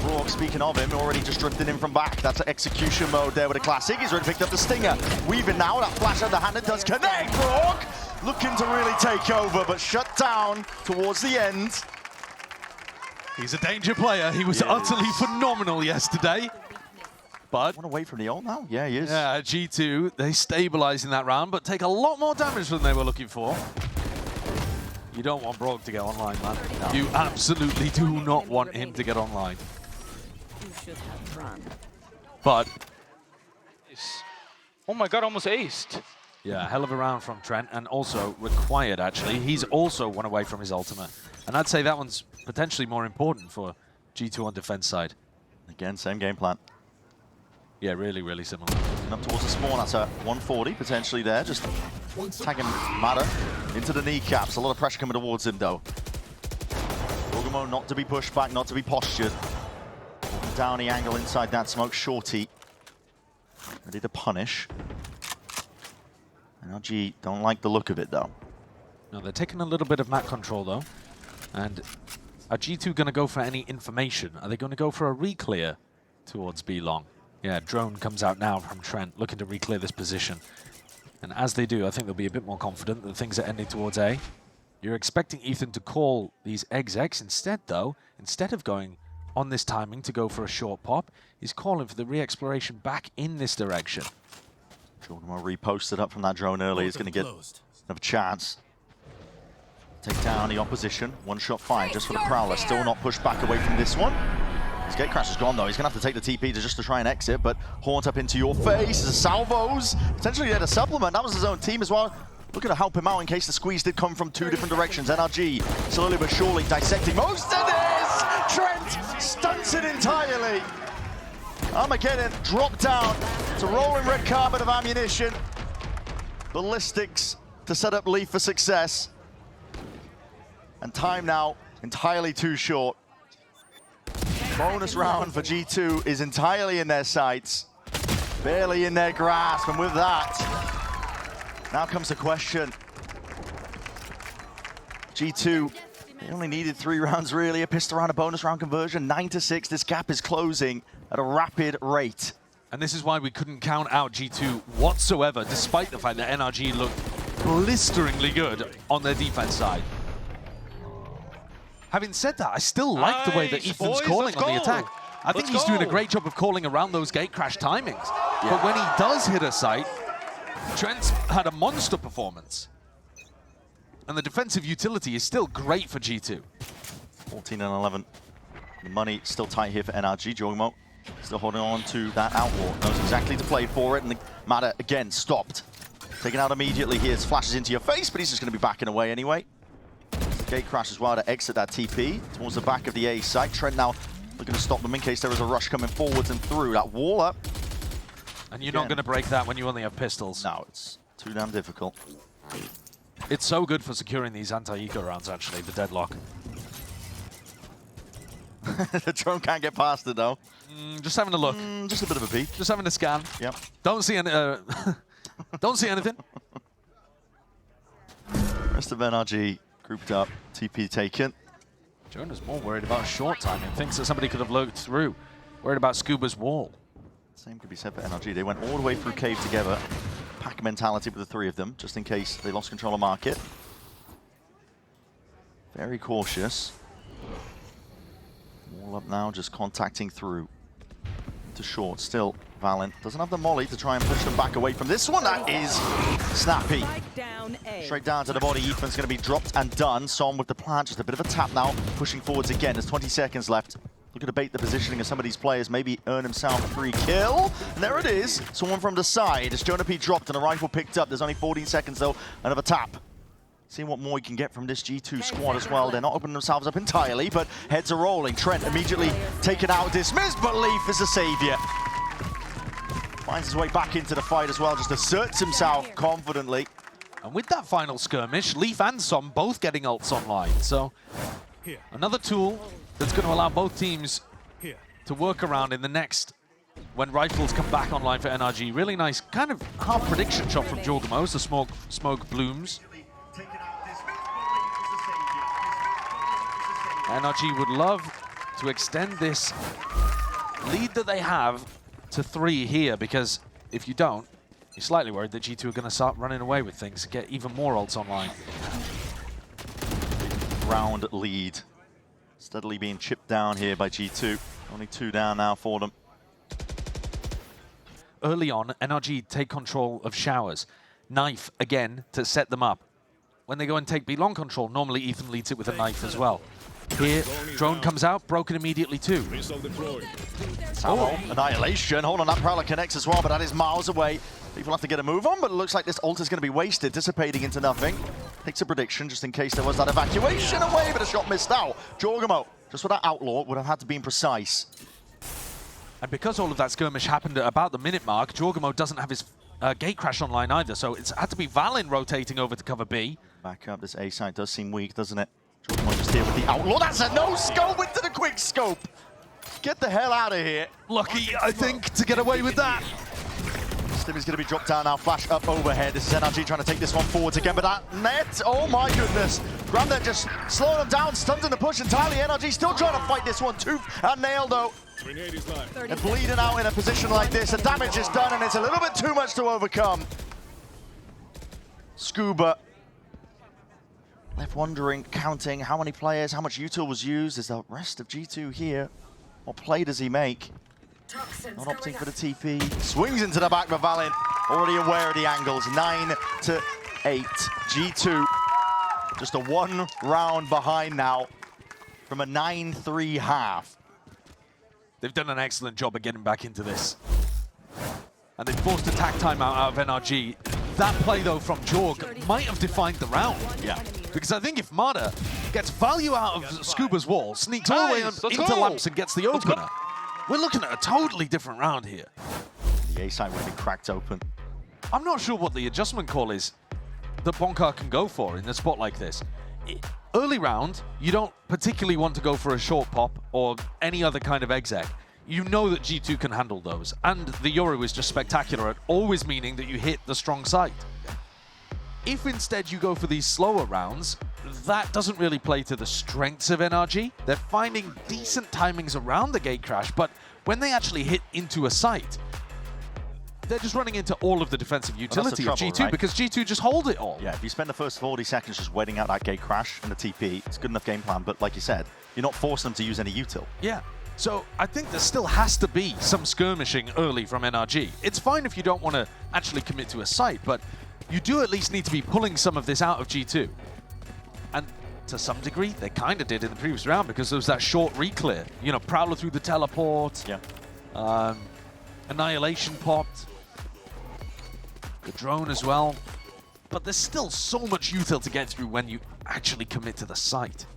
Brock, speaking of him, already just drifted in from back. That's execution mode there with a classic. He's already picked up the Stinger. Weaving now, that flash on the hand, it does connect. Brock looking to really take over, but shut down towards the end. He's a danger player. He was utterly phenomenal yesterday. But Want to wait from the ult now? Yeah, he is. yeah, G2, they stabilize in that round, but take a lot more damage than they were looking for. You don't want Brock to get online, man. No. You absolutely do not want him to get online. But Oh my god, almost aced. yeah, hell of a round from Trent, and also required, actually. He's also one away from his ultimate. And I'd say that one's potentially more important for G2 on defense side. Again, same game plan. Yeah, really, really similar. And up towards the spawn, that's a 140 potentially there. Just tagging Mada into the kneecaps. A lot of pressure coming towards him, though. Gorgamo not to be pushed back, not to be postured. Down the angle inside that smoke. Shorty ready to punish. NRG don't like the look of it, though. No, they're taking a little bit of map control, though. And are G2 going to go for any information? Are they going to go for a re-clear towards B long? Yeah, drone comes out now from Trent, looking to re-clear this position. And as they do, I think they'll be a bit more confident that things are ending towards A. You're expecting Ethan to call these execs instead, though. Instead of going on this timing to go for a short pop, he's calling for the re-exploration back in this direction. Jordan will repost it up from that drone early. He's going to get another chance. Take down the opposition. One shot fire just for the Prowler. Still not pushed back away from this one. His gate crash is gone, though. He's going to have to take the TP just to try and exit, but Haunt up into your face. The salvos potentially there to supplement. That was his own team as well. Looking to help him out in case the squeeze did come from 2 different directions. NRG slowly but surely dissecting most of this. Trent stunts it entirely. Armageddon dropped down. It's a rolling red carpet of ammunition. Ballistics to set up Leaf for success. And time now entirely too short. Bonus round for G2 is entirely in their sights. Barely in their grasp, and with that, Now comes the question. G2, they only needed 3 rounds really, a pistol round, a bonus round conversion, 9-6. This gap is closing at a rapid rate. And this is why we couldn't count out G2 whatsoever, despite the fact that NRG looked blisteringly good on their defense side. Having said that, I still like the way that Nice, Ethan's boys, calling let's on the go. attack. I think Let's he's doing a go. great job of calling around those gate crash timings. But when he does hit a site, Trent's had a monster performance. And the defensive utility is still great for G2. 14 and 11. The money still tight here for NRG. Jorgmo still holding on to that outlaw. Knows exactly to play for it, and the matter again stopped. Taken out immediately here. Flashes into your face, but he's just going to be backing away anyway. Gate crash as well to exit that TP towards the back of the A site. Trent now looking to stop them in case there is a rush coming forwards and through. That wall up. And you're not going to break that when you only have pistols. No, it's too damn difficult. It's so good for securing these anti-eco rounds, actually, the deadlock. The drone can't get past it though. Just having a look. Just a bit of a peek. Just having a scan. Yep. Don't see any, don't see anything. Rest of NRG grouped up. TP taken. Jonah's more worried about short timing. Thinks that somebody could have lurked through. Worried about Scuba's wall. Same could be said for NRG. They went all the way through cave together. Pack mentality with the 3 of them, just in case they lost control of market. Very cautious. Wall up now, just contacting through. To short, still Valiant. Doesn't have the molly to try and push them back away from this one. That is snappy. Straight down to the body. Ethan's going to be dropped and done. Som with the plant, just a bit of a tap now. Pushing forwards again. There's 20 seconds left. Looking to bait the positioning of some of these players, maybe earn himself a free kill. And there it is. Someone from the side. As Jonah P dropped and a rifle picked up. There's only 14 seconds though. Another tap. Seeing what more he can get from this G2 squad as well. They're not opening themselves up entirely, but heads are rolling. Trent immediately taken out, dismissed, but Leaf is the savior. Finds his way back into the fight as well, just asserts himself confidently. And with that final skirmish, Leaf and Som both getting ults online. So another tool that's going to allow both teams to work around in the next, when rifles come back online for NRG. Really nice kind of half prediction shot from Jorgmo as the smoke blooms. NRG would love to extend this lead that they have to 3 here, because if you don't, you're slightly worried that G2 are going to start running away with things, get even more ults online. Round lead. Steadily being chipped down here by G2. Only 2 down now for them. Early on, NRG take control of showers. Knife again to set them up. When they go and take B-long control, normally Ethan leads it with a knife as well. Here, drone comes out, broken immediately too. Oh, annihilation. Hold on, that Prowler connects as well, but that is miles away. People have to get a move on, but it looks like this ult is going to be wasted, dissipating into nothing. Takes a prediction just in case there was that evacuation away, but a shot missed out. Jorgmo, just with that outlaw, would have had to be imprecise. And because all of that skirmish happened at about the minute mark, Jorgmo doesn't have his gate crash online either, so it's had to be Valen rotating over to cover B. Back up, this A side does seem weak, doesn't it? Jorgmo just here with the outlaw. That's a no-scope into the quick scope. Get the hell out of here. Lucky, I think, to get away with that. Stimmy's going to be dropped down now, flash up overhead. This is NRG trying to take this one forwards again, but that net, oh my goodness. Grandad just slowing them down, stunned in the push entirely. NRG still trying to fight this one, tooth and nail though. They're bleeding out in a position like this. The damage is done and it's a little bit too much to overcome. Scuba left wondering, counting how many players, how much util was used. Is the rest of G2 here? What play does he make? Not opting for the TP. Swings into the back, but Valiant already aware of the angles. 9-8. G2 just a 1 round behind now from a 9-3 half. They've done an excellent job of getting back into this. And they've forced attack timeout out of NRG. That play, though, from Jorg might have defined the round. Yeah. Because I think if Mada gets value out of Scuba's wall, sneaks all the way into lamps and gets the opener, we're looking at a totally different round here. The A side would have been cracked open. I'm not sure what the adjustment call is that Bonkar can go for in a spot like this. Early round, you don't particularly want to go for a short pop or any other kind of exec. You know that G2 can handle those. And the Yoru is just spectacular at always meaning that you hit the strong side. If instead you go for these slower rounds, that doesn't really play to the strengths of NRG. They're finding decent timings around the gate crash, but when they actually hit into a site, they're just running into all of the defensive utility of G2, right? Because G2 just hold it all. Yeah, if you spend the first 40 seconds just waiting out that gate crash and the TP, it's a good enough game plan, but like you said, you're not forcing them to use any util. Yeah. So I think there still has to be some skirmishing early from NRG. It's fine if you don't want to actually commit to a site, but you do at least need to be pulling some of this out of G2. And to some degree, they kind of did in the previous round because there was that short reclear. You know, Prowler through the teleport. Yeah. Annihilation popped. The drone as well. But there's still so much util to get through when you actually commit to the site.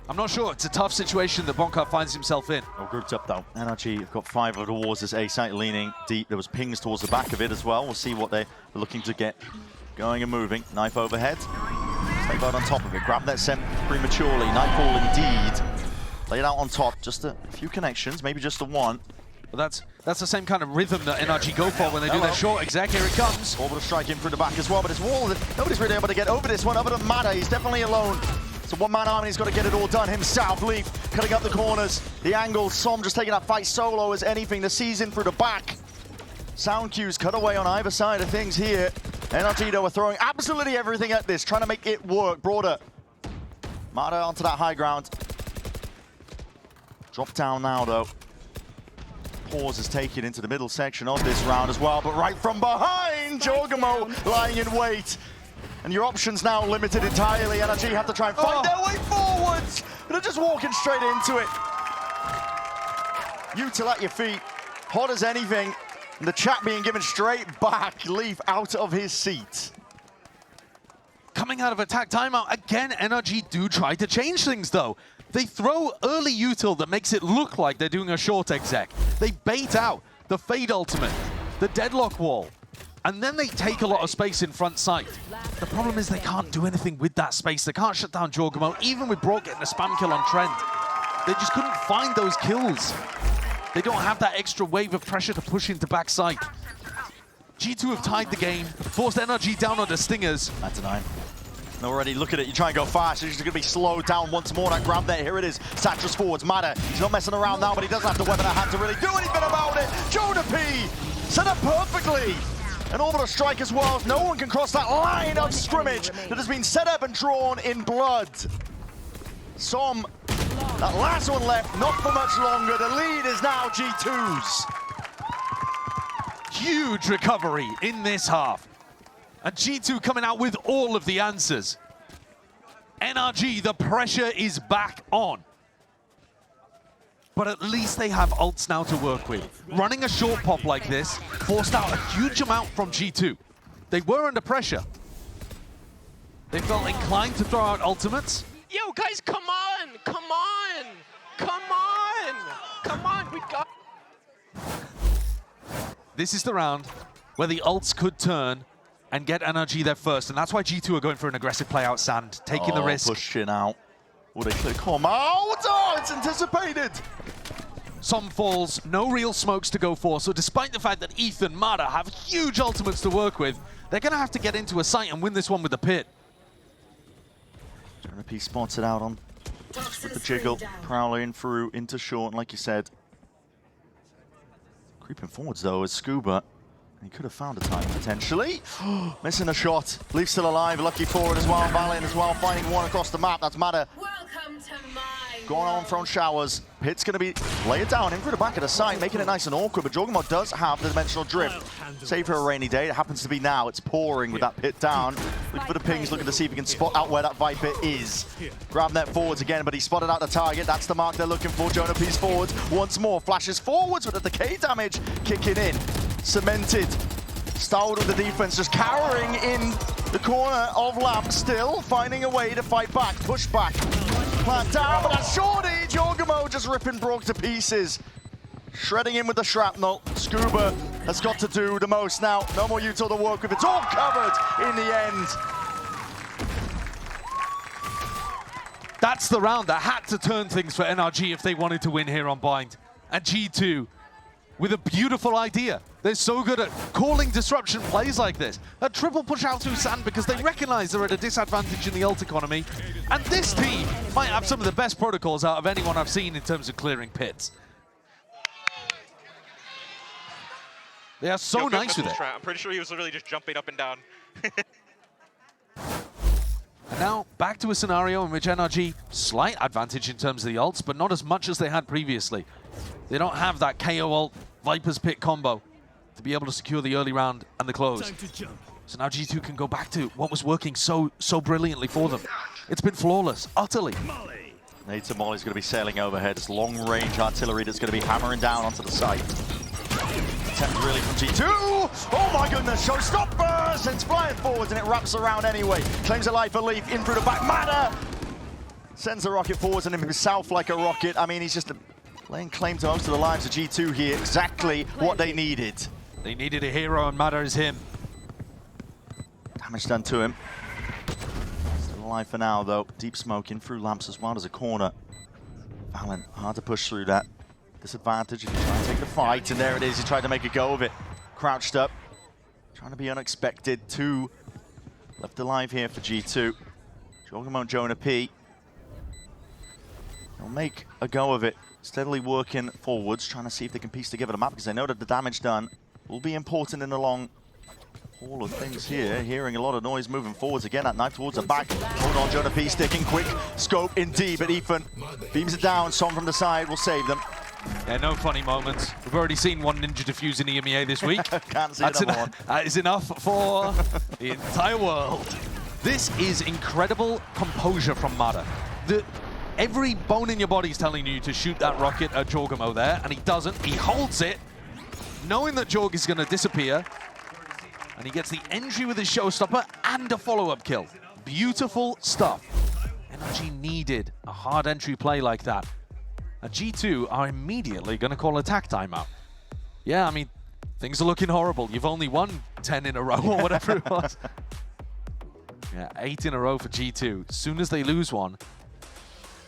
I'm not sure. It's a tough situation that Bonkar finds himself in. All grouped up though. NRG have got 5 of the wars. This A site leaning deep. There was pings towards the back of it as well. We'll see what they're looking to get going and moving. Knife overhead. Stay right on top of it. Grab that sent prematurely. Nightfall indeed. Lay it out on top. Just a few connections, maybe just the one. But that's the same kind of rhythm that NRG go for when they do their short exec. Here it comes. Orbital strike in through the back as well, but it's wall. Nobody's really able to get over this one other than Mada. He's definitely alone. It's a one-man army. He's got to get it all done himself. Leaf cutting up the corners. The angles. Som just taking that fight solo as anything. The season through the back. Sound cues cut away on either side of things here. NRG though are throwing absolutely everything at this, trying to make it work. Broader. Mada onto that high ground. Drop down now though. Pause is taken into the middle section of this round as well, but right from behind, Jorgamo lying in wait. And your options now limited entirely. NRG have to try and find their way forwards. They're just walking straight into it. Util at your feet, hot as anything. And the chat being given straight back. Leaf out of his seat. Coming out of attack timeout, again, NRG do try to change things though. They throw early util that makes it look like they're doing a short exec. They bait out the Fade ultimate, the deadlock wall, and then they take a lot of space in front sight. The problem is they can't do anything with that space. They can't shut down Jorgamo, even with Brock getting a spam kill on Trent. They just couldn't find those kills. They don't have that extra wave of pressure to push into backside. G2 have tied the game, forced NRG down on the Stingers. 9-9. Already, look at it, you try and go fast, you're just going to be slowed down once more. That grab there, here it is, Satras forwards, Mada, he's not messing around now, but he doesn't have the weapon at hand to really do anything about it. Jonah P, set up perfectly. An orbital strike as well, no one can cross that line of scrimmage that has been set up and drawn in blood. Som, that last one left, not for much longer, the lead is now G2's. Huge recovery in this half. And G2 coming out with all of the answers. NRG, the pressure is back on. But at least they have ults now to work with. Running a short pop like this forced out a huge amount from G2. They were under pressure. They felt inclined to throw out ultimates. Yo, guys, come on! Come on! Come on! Come on, we got... This is the round where the ults could turn and get NRG there first, and that's why G2 are going for an aggressive play out Sand, taking the risk. Pushing out. Will they come out? Oh, it's anticipated. Some falls, no real smokes to go for, so despite the fact that Ethan, Mada have huge ultimates to work with, they're going to have to get into a site and win this one with the pit. Jonah P spots it out on with the jiggle. Prowler in through into short, and like you said. Creeping forwards though is Scuba. He could have found a time potentially. Missing a shot. Leaf still alive. Lucky forward as well. Valiant as well. Finding one across the map. That's Mada. Going on from showers. Pit's going to be lay it down in through the back of the site, making it nice and awkward. But Jorgamo does have the dimensional drift. Save for a rainy day. It happens to be now. It's pouring with that pit down. Looking for the pings, looking to see if he can spot out where that Viper is. Grab net forwards again, but he spotted out the target. That's the mark they're looking for. Jonah P's forwards once more. Flashes forwards with the decay damage kicking in. Cemented. Stalled with the defense, just cowering in the corner of Lamp, still finding a way to fight back, push back. Plant down, but that's shorty. Jorgamo just ripping Brock to pieces. Shredding him with the shrapnel. Scuba has got to do the most now. No more util to work with. It's all covered in the end. That's the round that had to turn things for NRG if they wanted to win here on Bind. And G2 with a beautiful idea. They're so good at calling disruption plays like this. A triple push out through sand because they recognize they're at a disadvantage in the ult economy. And this team might have some of the best protocols out of anyone I've seen in terms of clearing pits. They are so nice with it. I'm pretty sure he was really just jumping up and down. And now back to a scenario in which NRG, slight advantage in terms of the ults, but not as much as they had previously. They don't have that KO ult Viper's Pit combo to be able to secure the early round and the close. So now G2 can go back to what was working so brilliantly for them. It's been flawless, utterly. Nato Molly's going to be sailing overhead. It's long-range artillery that's going to be hammering down onto the site. Attempt really from G2. Oh my goodness, showstopper! Sends flying forwards and it wraps around anyway. Claims a life for Leaf, in through the back. Mada sends the rocket forwards and himself like a rocket. I mean, he's just laying claim to most of the lives of G2 here. Exactly what they needed. They needed a hero and Mada is him. Damage done to him. Still alive for now though. Deep smoke in through lamps as well as a corner. Valen, hard to push through that. Disadvantage if you try and take the fight, and there it is. He tried to make a go of it. Crouched up. Trying to be unexpected. 2 left alive here for G2. Jorgamon, Jonah P. They'll make a go of it. Steadily working forwards, trying to see if they can piece together the map, because they know that the damage done will be important in the long haul of things here. Hearing a lot of noise moving forwards again. That knife towards the back. Hold on, Jonah P sticking quick. Scope indeed, but Ethan beams it down. Song from the side will save them. Yeah, no funny moments. We've already seen one ninja defuse in EMEA this week. Can't see another one. That is enough for the entire world. This is incredible composure from Mada. Every bone in your body is telling you to shoot that rocket at Jorgamo there, and he doesn't. He holds it, knowing that Jorg is going to disappear, and he gets the entry with his showstopper and a follow-up kill. Beautiful stuff. NRG needed a hard entry play like that. G2 are immediately going to call attack timeout. Yeah, I mean, things are looking horrible. You've only won 10 in a row or whatever it was. Yeah, 8 in a row for G2. As soon as they lose one,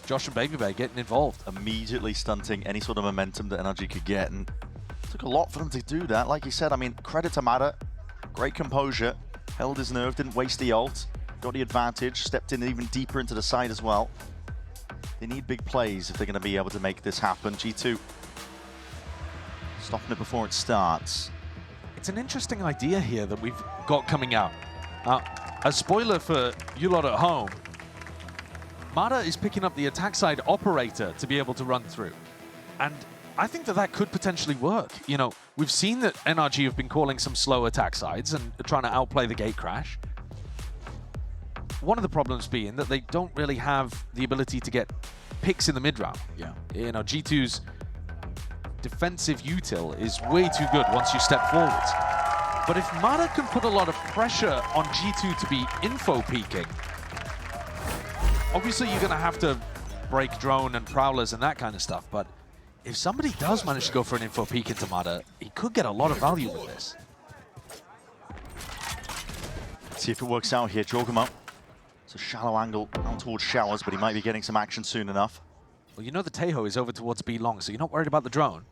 Josh and Baby Bear getting involved. Immediately stunting any sort of momentum that NRG could get, and it took a lot for them to do that. Like you said, I mean, credit to Mada. Great composure. Held his nerve, didn't waste the ult. Got the advantage, stepped in even deeper into the side as well. They need big plays if they're going to be able to make this happen. G2 stopping it before it starts. It's an interesting idea here that we've got coming out. A spoiler for you lot at home, Mada is picking up the attack side operator to be able to run through. And I think that that could potentially work. You know, we've seen that NRG have been calling some slow attack sides and trying to outplay the gate crash. One of the problems being that they don't really have the ability to get picks in the mid-round. Yeah. You know, G2's defensive util is way too good once you step forwards. But if Mada can put a lot of pressure on G2 to be info peeking, obviously you're going to have to break drone and prowlers and that kind of stuff, but if somebody does manage to go for an info peek into Mada, he could get a lot of value with this. Let's see if it works out here. Jorgamo. It's a shallow angle down towards Showers, but he might be getting some action soon enough. Well, you know the Tejo is over towards B long, so you're not worried about the drone.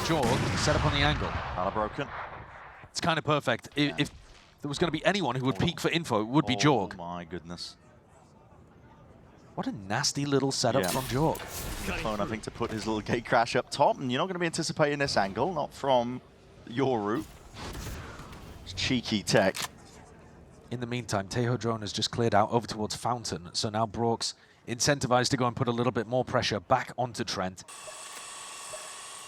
Jorg set up on the angle. Pala broken. It's kind of perfect. Yeah. If there was going to be anyone who would peek for info, it would be Jorg. Oh my goodness. What a nasty little setup from Jorg. Clone, I think, to put his little gate crash up top, and you're not going to be anticipating this angle, not from your route. It's cheeky tech. In the meantime, Tejo drone has just cleared out over towards Fountain, so now Brook's incentivized to go and put a little bit more pressure back onto Trent.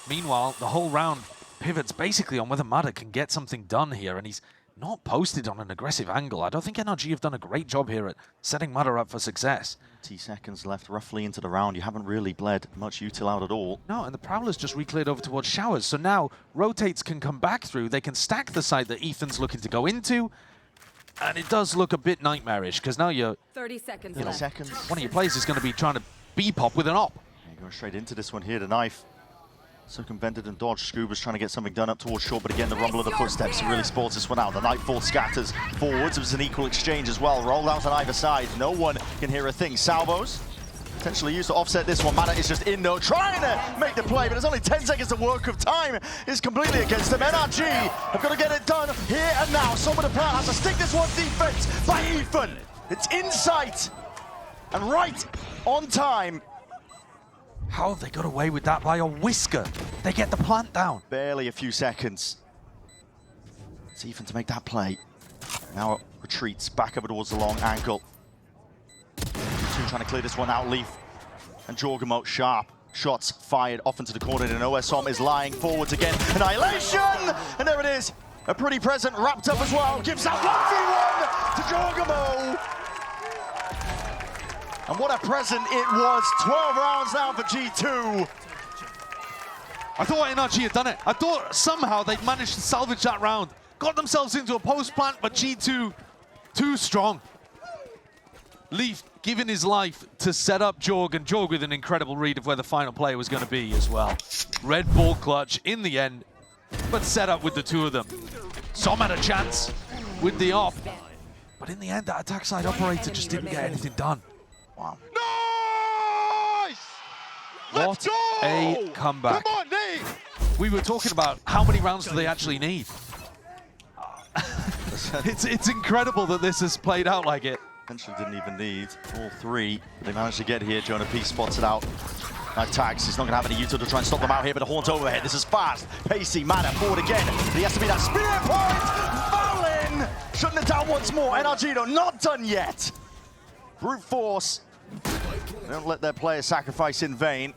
Meanwhile, the whole round pivots basically on whether Mada can get something done here, and he's not posted on an aggressive angle. I don't think NRG have done a great job here at setting Mada up for success. 20 seconds left roughly into the round. You haven't really bled much util out at all. No, and the Prowler's just re-cleared over towards Showers, so now rotates can come back through. They can stack the side that Ethan's looking to go into, and it does look a bit nightmarish, because now you're... 30 seconds left. One of your players is going to be trying to B-pop with an op. Yeah, going straight into this one here, the knife. Circumvented and dodged. Scuba's trying to get something done up towards short, but again, the rumble of the footsteps really sports this one out. The Nightfall scatters forwards. It was an equal exchange as well. Rolled out on either side. No one can hear a thing. Salvos potentially used to offset this one. Mana is just in though, trying to make the play, but there's only 10 seconds to work of time. Is completely against them. NRG have got to get it done here and now. Some of the plan has to stick this one defense by Ethan. It's in sight and right on time. How have they got away with that by a whisker? They get the plant down. Barely a few seconds. It's Ethan to make that play. Now it retreats back over towards the long ankle. G2 trying to clear this one out. Leaf and Jorgamo sharp. Shots fired off into the corner, and OSOM is lying forwards again. Annihilation! And there it is. A pretty present wrapped up as well. Gives out 1v1 to Jorgamo. And what a present it was. 12 rounds now for G2. I thought NRG had done it. I thought somehow they'd managed to salvage that round. Got themselves into a post-plant, but G2 too strong. Leaf giving his life to set up Jorg, and Jorg with an incredible read of where the final play was going to be as well. Red ball clutch in the end, but set up with the two of them. Som had a chance with the off, but in the end, that attack side operator just didn't get anything done. Wow. Nice! Let's What go! a comeback. Come on, Nate! We were talking about how many rounds do they actually need. It's incredible that this has played out like it. Potentially didn't even need all three. They managed to get here. Jonah P spots it out. Now tags. He's not going to have any util to try and stop them out here, but a haunt overhead. This is fast. Pacey, Mana forward again. But he has to be that spirit point. Valen shutting it down once more. NRG though not done yet. Brute force. They don't let their players sacrifice in vain.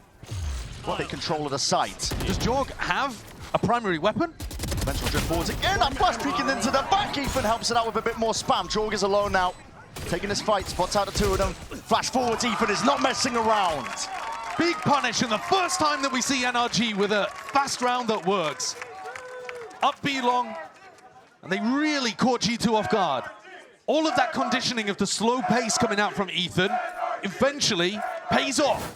But they control of the site. Does Jorg have a primary weapon? Eventual drift forwards again. That flash peeking into the back. Ethan helps it out with a bit more spam. Jorg is alone now. Taking this fight, spots out the two of them. Flash forwards, Ethan is not messing around. Big punish, and the first time that we see NRG with a fast round that works. Up B long, and they really caught G2 off guard. All of that conditioning of the slow pace coming out from Ethan eventually pays off.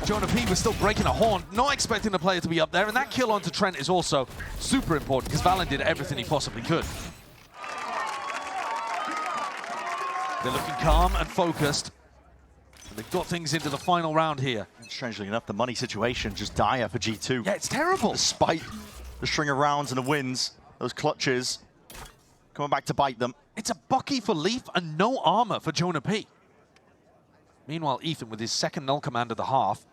Jonah P was still breaking a horn, not expecting the player to be up there, and that kill onto Trent is also super important because Valen did everything he possibly could. They're looking calm and focused. And they've got things into the final round here. Strangely enough, the money situation just dire for G2. Yeah, it's terrible. Despite the string of rounds and the wins, those clutches coming back to bite them. It's a Bucky for Leaf and no armor for Jonah P. Meanwhile, Ethan with his second null command of the half.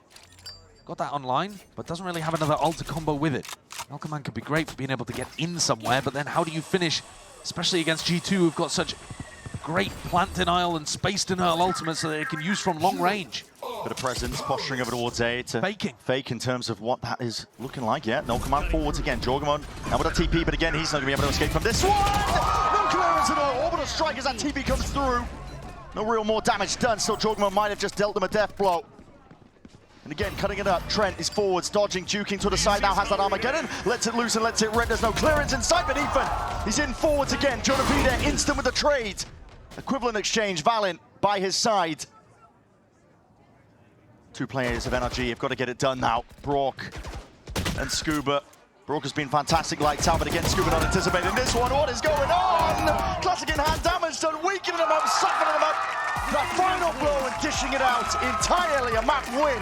Got that online, but doesn't really have another ulti combo with it. Null command could be great for being able to get in somewhere, but then how do you finish, especially against G2 who've got such great plant denial and space denial ultimates that they can use from long range. Bit of presence, posturing over towards A to fake in terms of what that is looking like. Yeah, no command forwards again. Jorgamon now with a TP, but again, he's not going to be able to escape from this one. No clearance at all. Orbital strike as that TP comes through. No real more damage done. Still, Jorgamon might have just dealt them a death blow. And again, cutting it up. Trent is forwards, dodging, juking to the side. Now has that Armageddon. Lets it loose and lets it rip. There's no clearance inside, but Ethan, he's in forwards again. Jonah P there, instant with the trade. Equivalent exchange, Valen by his side. Two players of NRG have got to get it done now. Brock and Scuba. Brock has been fantastic, lights out, but again, Scuba not anticipating this one. What is going on? Classic in hand damage done, weakening them up, softening them up. That final blow and dishing it out entirely. A map win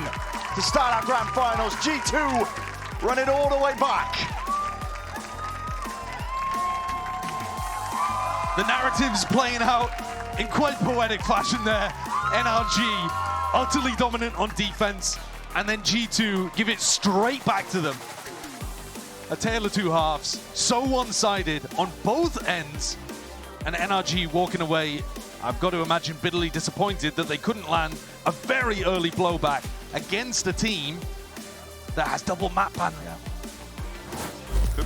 to start our grand finals. G2 run it all the way back. The narrative's playing out in quite poetic fashion there. NRG utterly dominant on defense, and then G2 give it straight back to them. A tale of two halves, so one-sided on both ends, and NRG walking away, I've got to imagine bitterly disappointed that they couldn't land a very early blowback against a team that has double map ban.